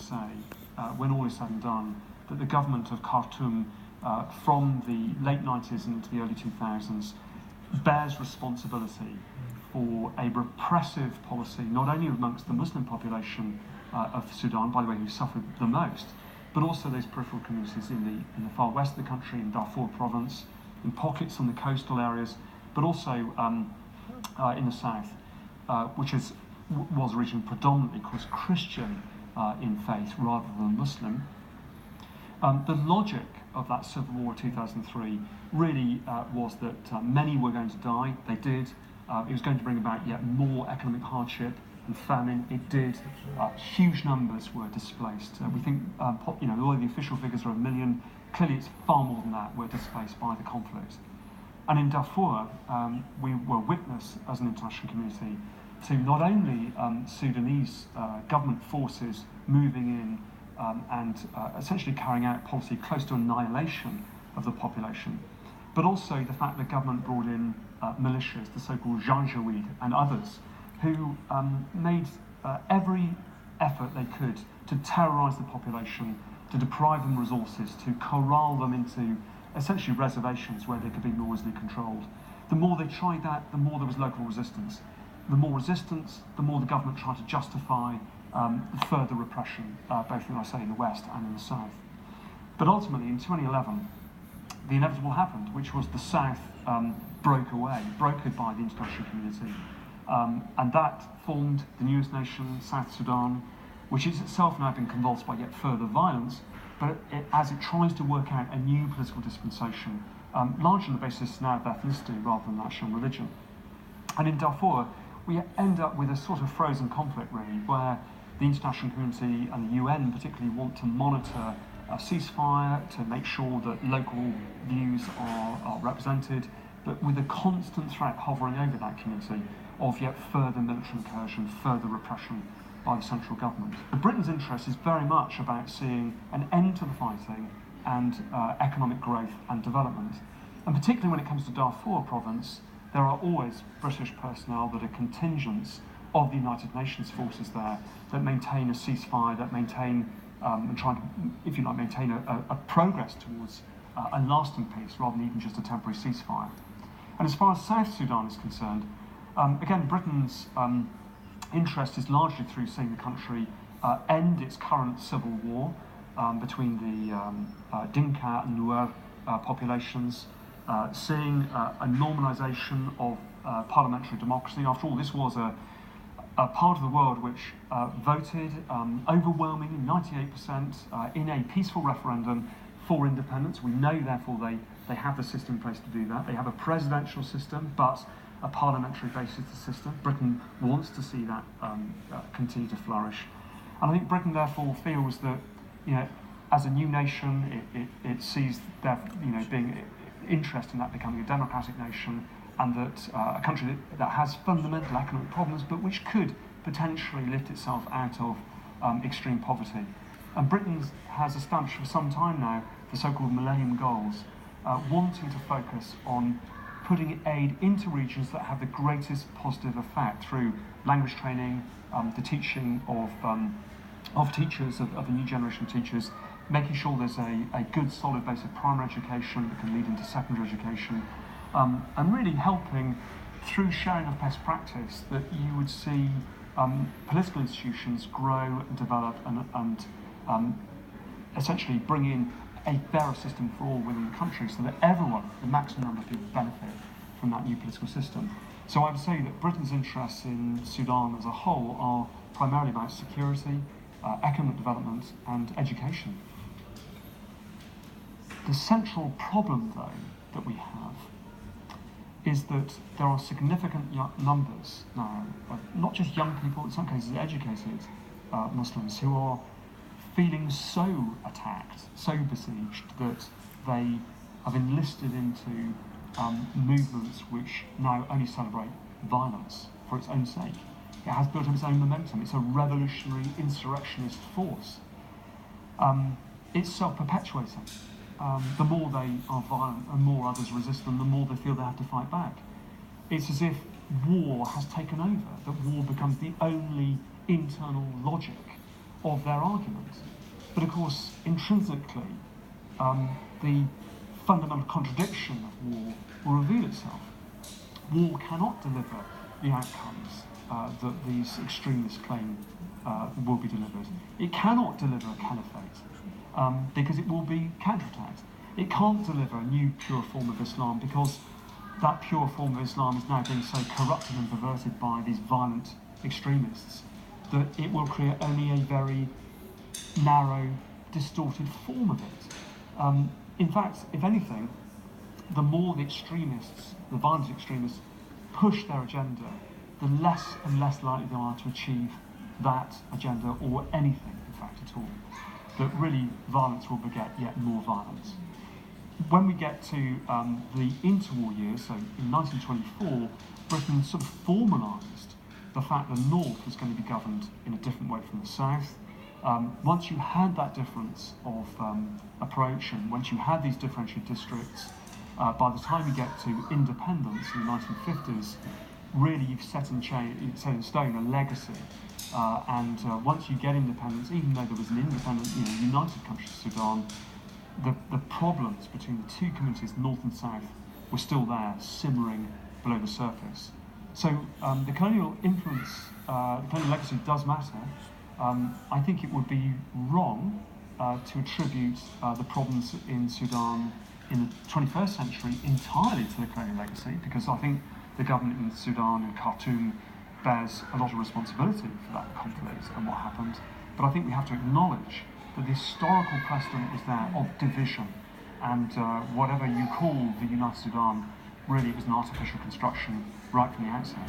say, when all is said and done, that the government of Khartoum from the late 90s and into the early 2000s bears responsibility for a repressive policy, not only amongst the Muslim population of Sudan, by the way, who suffered the most, but also those peripheral communities in the far west of the country, in Darfur province, in pockets on the coastal areas, but also in the south, which was originally predominantly, of course, Christian in faith rather than Muslim. The logic of that civil war of 2003 really was that many were going to die. They did. It was going to bring about yet more economic hardship and famine. It did. Huge numbers were displaced. We think, although the official figures are 1 million, clearly it's far more than that were displaced by the conflict. And in Darfur, we were witness as an international community to not only Sudanese government forces moving in and essentially carrying out policy close to annihilation of the population, but also the fact that government brought in militias, the so-called Janjaweed and others, who made every effort they could to terrorise the population, to deprive them of resources, to corral them into essentially reservations where they could be more easily controlled. The more they tried that, the more there was local resistance. The more resistance, the more the government tried to justify further repression, both, as I say, in the west and in the south. But ultimately, in 2011, the inevitable happened, which was the south broke away, brokered by the international community. And that formed the newest nation, South Sudan, which has itself now been convulsed by yet further violence, but as it tries to work out a new political dispensation, largely on the basis now of ethnicity rather than national religion. And in Darfur, we end up with a sort of frozen conflict, really, where the international community and the UN particularly want to monitor a ceasefire to make sure that local views are represented, but with a constant threat hovering over that community of yet further military incursion, further repression by the central government. But Britain's interest is very much about seeing an end to the fighting and economic growth and development. And particularly when it comes to Darfur province, there are always British personnel that are contingents of the United Nations forces there that maintain a ceasefire, that maintain and try to, if you like, maintain a progress towards a lasting peace rather than even just a temporary ceasefire. And as far as South Sudan is concerned, again, Britain's interest is largely through seeing the country end its current civil war between the Dinka and Nuer populations, seeing a normalisation of parliamentary democracy. After all, this was a part of the world which voted overwhelmingly, 98%, in a peaceful referendum for independence. We know, therefore, they have the system in place to do that. They have a presidential system, but a parliamentary basis system. Britain wants to see that continue to flourish. And I think Britain, therefore, feels that, as a new nation, it sees there, being interest in that becoming a democratic nation, and that a country that has fundamental economic problems, but which could potentially lift itself out of extreme poverty. And Britain has established for some time now the so-called Millennium Goals, wanting to focus on putting aid into regions that have the greatest positive effect through language training, the teaching of teachers, of the new generation of teachers, making sure there's a good solid base of primary education that can lead into secondary education, and really helping through sharing of best practice that you would see political institutions grow and develop and essentially bring in a fairer system for all within the country so that everyone, the maximum number of people, benefit from that new political system. So I would say that Britain's interests in Sudan as a whole are primarily about security, economic development and education. The central problem, though, that we have is that there are significant numbers now of not just young people, in some cases educated Muslims, who are feeling so attacked, so besieged, that they have enlisted into movements which now only celebrate violence for its own sake. It has built up its own momentum. It's a revolutionary insurrectionist force. It's self-perpetuating. The more they are violent and more others resist them, the more they feel they have to fight back. It's as if war has taken over, that war becomes the only internal logic of their argument. But of course, intrinsically, the fundamental contradiction of war will reveal itself. War cannot deliver the outcomes that these extremists claim will be delivered. It cannot deliver a caliphate because it will be counterattacked. It can't deliver a new pure form of Islam because that pure form of Islam is now being so corrupted and perverted by these violent extremists that it will create only a very narrow, distorted form of it. In fact, if anything, the more the extremists, the violent extremists, push their agenda, the less and less likely they are to achieve that agenda or anything, in fact, at all. That really violence will beget yet more violence. When we get to the interwar years, so in 1924, Britain sort of formalised the fact the North was going to be governed in a different way from the South. Once you had that difference of approach, and once you had these differentiated districts, by the time you get to independence in the 1950s, really you've set in stone a legacy. Once you get independence, even though there was an independent, united country, Sudan, the problems between the two communities, North and South, were still there, simmering below the surface. So the colonial influence, the colonial legacy does matter. I think it would be wrong to attribute the problems in Sudan in the 21st century entirely to the colonial legacy, because I think the government in Sudan and Khartoum bears a lot of responsibility for that conflict and what happened. But I think we have to acknowledge that the historical precedent is there of division, and whatever you call the United Sudan, really it was an artificial construction right from the outset.